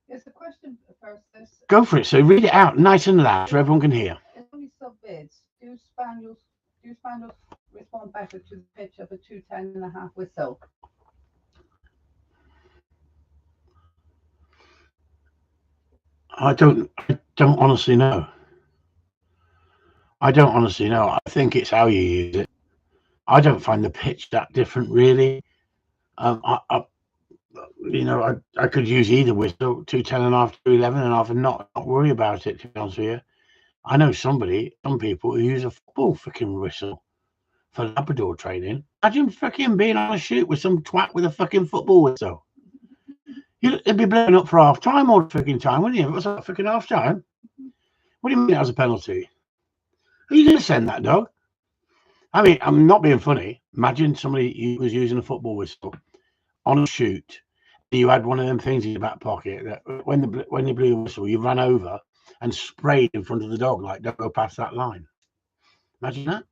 S2: There's a question first.
S1: Go for it. So read it out nice and loud so everyone can hear.
S2: It's only sub-bids. Do spaniels respond better to the pitch of a 210.5 whistle?
S1: I don't honestly know. I don't honestly know. I think it's how you use it. I don't find the pitch that different, really. I could use either whistle, 210.5, 211.5, and not worry about it, to be honest with you. I know some people who use a football fucking whistle for Labrador training. Imagine fucking being on a shoot with some twat with a fucking football whistle. It'd be blowing up for half time all the fucking time, wouldn't you? If it was that fucking half time. What do you mean that was a penalty? Are you going to send that dog? I mean, I'm not being funny. Imagine somebody was using a football whistle on a shoot. You had one of them things in your back pocket that when you blew the whistle, you ran over and sprayed in front of the dog, like, don't go past that line. Imagine that.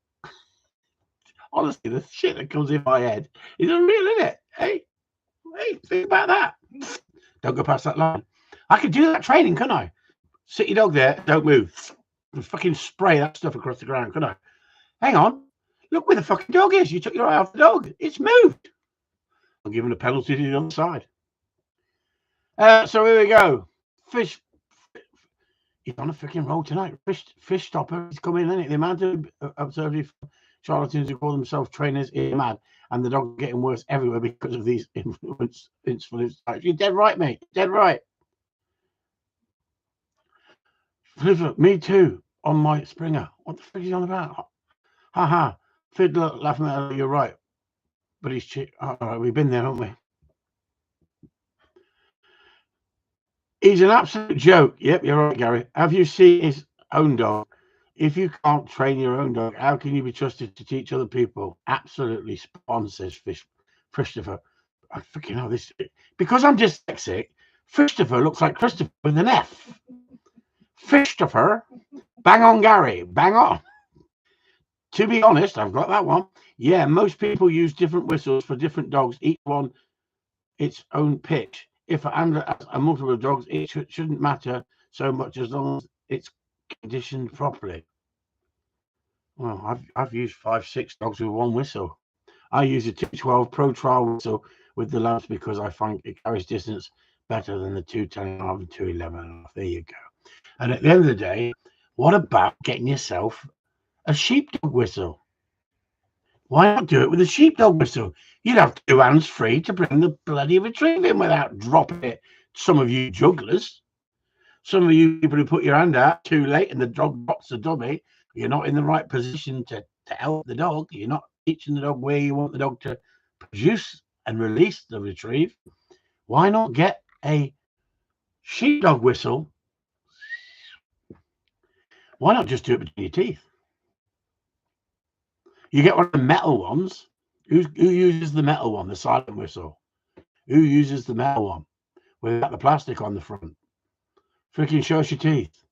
S1: Honestly, the shit that comes in my head is unreal, isn't it? Hey, think about that. Don't go past that line. I could do that training, couldn't I? Sit your dog there, don't move. And fucking spray that stuff across the ground, couldn't I? Hang on. Look where the fucking dog is. You took your eye off the dog. It's moved. I'm giving a penalty to the other side. So here we go. Fish. He's on a freaking roll tonight. Fish stopper is coming in. The amount of observed charlatans who call themselves trainers is mad, and the dog getting worse everywhere because of these influence types. You're dead right, mate. Dead right. Me too. On my Springer. What the fuck is he on about? Ha. Fiddler laughing at her. You're right. But he's cheap. All right, we've been there, haven't we? He's an absolute joke. Yep, you're right, Gary. Have you seen his own dog? If you can't train your own dog, how can you be trusted to teach other people? Absolutely spot on, says Christopher. I freaking know this. Because I'm dyslexic, Christopher looks like Christopher with an F. Christopher. Bang on, Gary. Bang on. To be honest, I've got that one. Yeah, most people use different whistles for different dogs, each one its own pitch. If a handler has a multiple dogs, it shouldn't matter so much as long as it's conditioned properly. Well, I've used 5-6 dogs with one whistle. I use a 212 Pro Trial whistle with the lamps because I find it carries distance better than the 210.5 and 211.5. There you go. And at the end of the day, what about getting yourself a sheepdog whistle? Why not do it with a sheepdog whistle? You'd have 2 hands free to bring the bloody retrieve in without dropping it. Some of you jugglers, some of you people who put your hand out too late and the dog drops the dummy, you're not in the right position to help the dog. You're not teaching the dog where you want the dog to produce and release the retrieve. Why not get a Sheepdog whistle. Why not just do it between your teeth? You get one of the metal ones. Who uses the metal one, the silent whistle? Who uses the metal one without the plastic on the front? Freaking shows your teeth.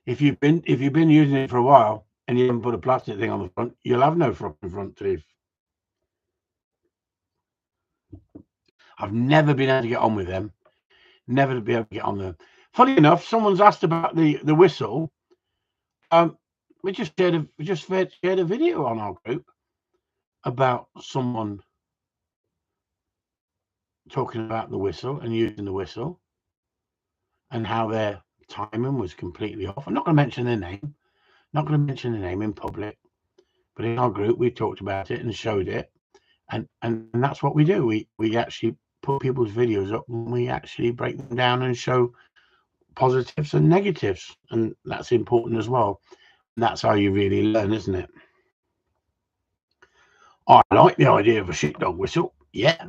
S1: If you've been using it for a while and you haven't put a plastic thing on the front, you'll have no front teeth. I've never been able to get on with them. Never to be able to get on them. Funny enough, someone's asked about the whistle. We just shared a video on our group about someone talking about the whistle and using the whistle and how their timing was completely off. I'm not going to mention their name. Not going to mention the name in public, but in our group we talked about it and showed it, and that's what we do. We actually put people's videos up and we actually break them down and show positives and negatives, and that's important as well. And that's how you really learn, isn't it? I like the idea of a sheepdog whistle, yeah.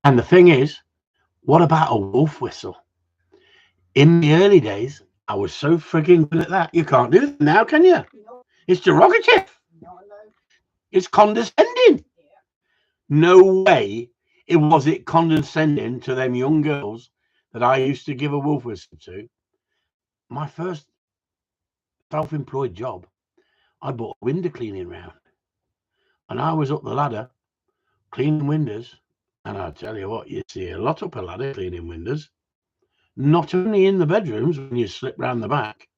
S1: And the thing is, what about a wolf whistle? In the early days, I was so frigging good at that. You can't do it now, can you?
S2: No,
S1: It's derogative.
S2: no.
S1: It's condescending.
S2: Yeah.
S1: No way was it condescending to them young girls that I used to give a wolf whistle to. My first self-employed job, I bought a window cleaning round. And I was up the ladder cleaning windows. And I tell you what, you see a lot up a ladder cleaning windows. Not only in the bedrooms when you slip round the back.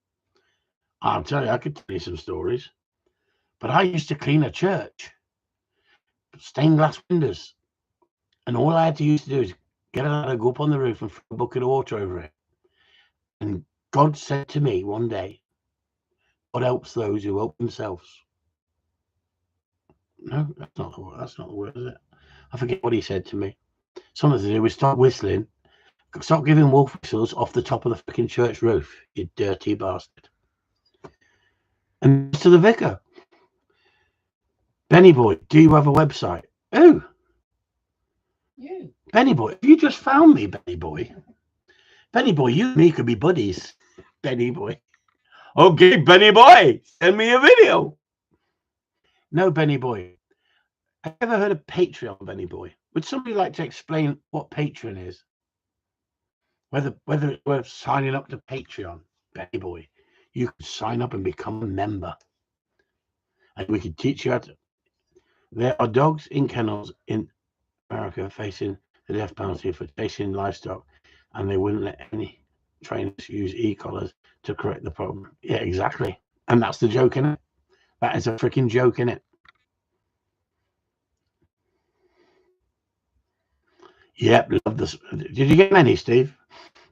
S1: I'll tell you, I could tell you some stories. But I used to clean a church. Stained glass windows. And all I had to use to do is get a ladder, go up on the roof and throw a bucket of water over it. And God said to me one day, God helps those who help themselves. No, that's not the word, is it? I forget what he said to me. Something to do with stop whistling. Stop giving wolf whistles off the top of the freaking church roof, you dirty bastard. And to the vicar. Benny boy, do you have a website? Oh.
S2: You.
S1: Benny boy, have you just found me, Benny boy? Benny boy, you and me could be buddies. Benny boy. Okay, Benny boy, send me a video. No, Benny boy. Have you ever heard of Patreon, Benny boy? Would somebody like to explain what Patreon is? Whether it's worth signing up to Patreon, Benny boy. You can sign up and become a member. And we can teach you how to. There are dogs in kennels in America facing the death penalty for chasing livestock, and they wouldn't let any trainers use e-collars to correct the problem. Yeah, exactly. And that's the joke, innit? That is a freaking joke, innit? Yep, love this. Did you get many, Steve?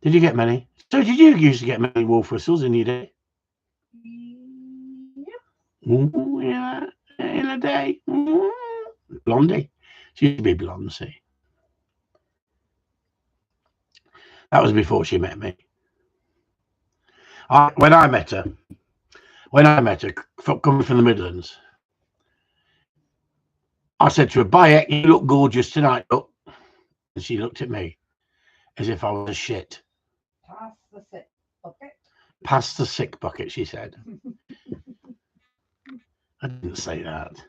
S1: Did you get many? So did you used to get many wolf whistles in your day?
S2: Yeah.
S1: Ooh, yeah, in a day. Ooh. Blondie. She used to be blonde, see. That was before she met me. When I met her, coming from the Midlands, I said to her, "Bye, you look gorgeous tonight, look." And she looked at me as if I was a shit.
S2: Pass the sick bucket.
S1: Pass the sick bucket, she said. I didn't say that.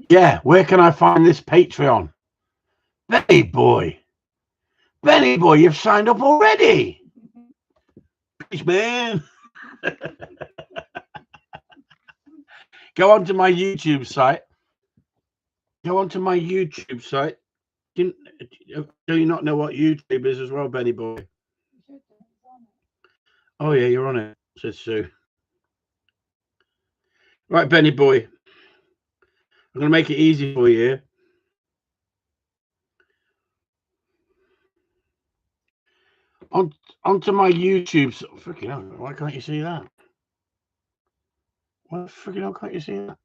S1: Yeah, where can I find this Patreon? Benny boy, you've signed up already. Bitch, man. Go on to my YouTube site. Do you not know what YouTube is as well, Benny boy? Oh yeah, you're on it, says Sue. Right, Benny boy. I'm going to make it easy for you. Onto my YouTube. Freaking hell, why can't you see that? Why freaking hell can't you see that?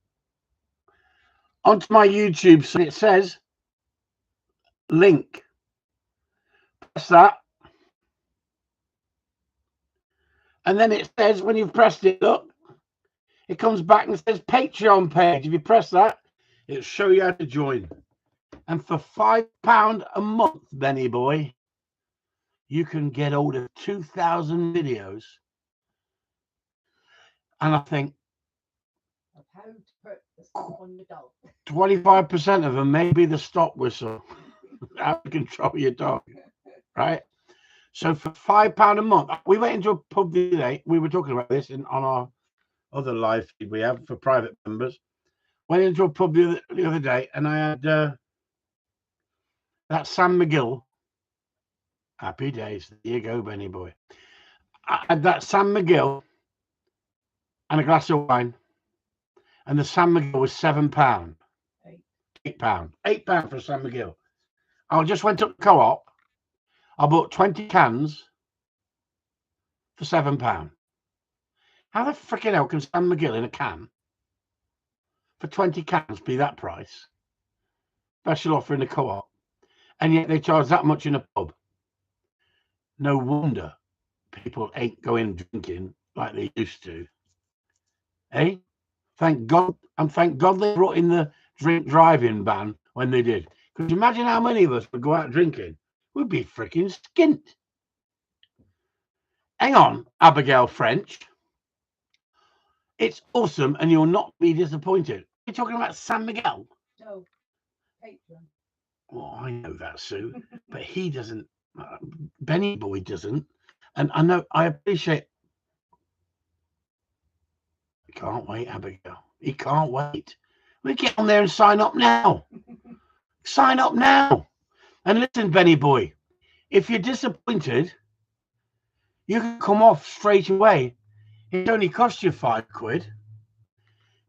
S1: Onto my YouTube, so it says link. Press that. And then it says, when you've pressed it, look, it comes back and it says Patreon page. If you press that, it'll show you how to join. And for £5 a month, Benny boy, you can get hold of 2,000 videos. And I think
S2: Of how to put the stop on your dog.
S1: 25% of them may be the stop whistle. How to control your dog, right? So for £5 a month, we went into a pub the other day. We were talking about this on our other live feed we have for private members. Went into a pub the other day, and I had that San Miguel. Happy days. There you go, Benny boy. I had that San Miguel and a glass of wine, and the San Miguel was £7. £8. £8 for a San Miguel. I just went to the co-op. I bought 20 cans for £7. How the freaking hell can San Miguel in a can for 20 cans be that price? Special offer in the co-op. And yet they charge that much in a pub. No wonder people ain't going drinking like they used to. Eh? Thank God. And thank God they brought in the drink driving ban when they did. Could you imagine how many of us would go out drinking? We'd be freaking skint. Hang on, Abigail French. It's awesome and you'll not be disappointed. You're talking about San Miguel?
S2: No, patron.
S1: Well, I know that, Sue, but he doesn't. Benny boy doesn't. And I know, I appreciate. He can't wait, Abigail. He can't wait. We get on there and sign up now. Sign up now. And listen, Benny boy, if you're disappointed, you can come off straight away. It only costs you £5.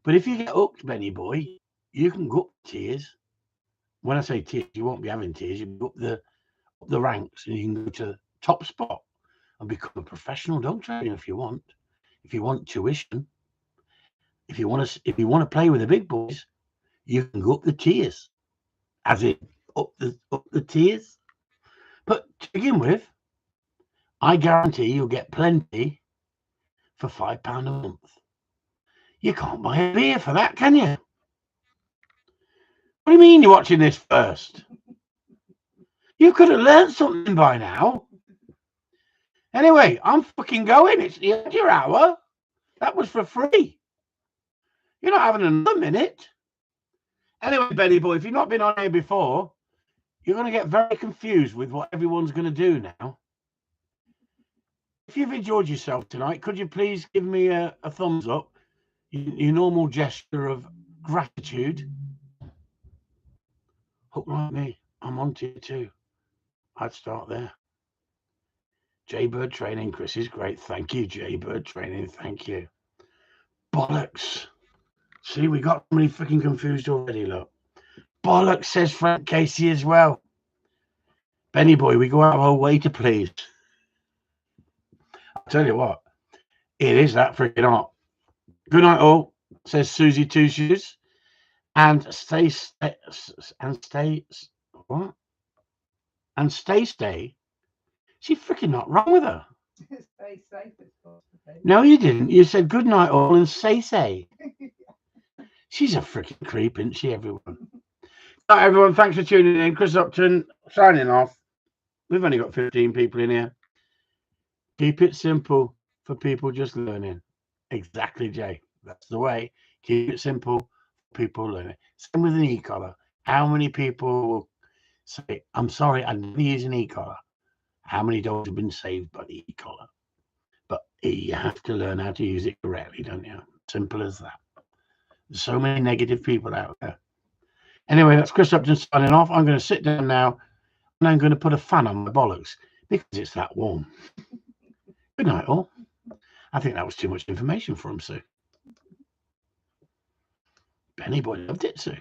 S1: But if you get hooked, Benny boy, you can go up tiers. When I say tiers, you won't be having tiers. You go up the ranks, and you can go to the top spot and become a professional dog trainer if you want. If you want tuition, if you want to play with the big boys, you can go up the tiers. As in up the tiers. But to begin with, I guarantee you'll get plenty for £5 a month. You can't buy a beer for that, can you? What do you mean you're watching this first? You could have learned something by now. Anyway, I'm fucking going. It's the end of your hour. That was for free. You're not having another minute. Anyway, Benny boy, if you've not been on here before, you're going to get very confused with what everyone's going to do now. If you've enjoyed yourself tonight, could you please give me a thumbs up? Your normal gesture of gratitude. Hook like me. I'm on to you too. I'd start there. Jaybird Training, Chris is great. Thank you, Jaybird Training. Thank you. Bollocks. See, we got somebody freaking confused already, look. Bollocks, says Frank Casey as well. Benny boy, we go out of our way to please. I'll tell you what, it is that freaking hot. Good night, all, says Susie Two Shoes. And stay. What? And stay. She's freaking not wrong with her.
S2: Stay safe.
S1: No, you didn't. You said good night, all, and say. She's a freaking creep, isn't she, everyone? Right, everyone, thanks for tuning in. Chris Upton, signing off. We've only got 15 people in here. Keep it simple for people just learning. Exactly, Jay. That's the way. Keep it simple for people learning. Same with an e-collar. How many people will say, I'm sorry, I never use an e-collar? How many dogs have been saved by the e-collar? But you have to learn how to use it correctly, don't you? Simple as that. There's so many negative people out there. Anyway, that's Chris Upton signing off. I'm going to sit down now and I'm going to put a fan on my bollocks because it's that warm. Good night, all. I think that was too much information for him, Sue. Benny boy loved it, Sue.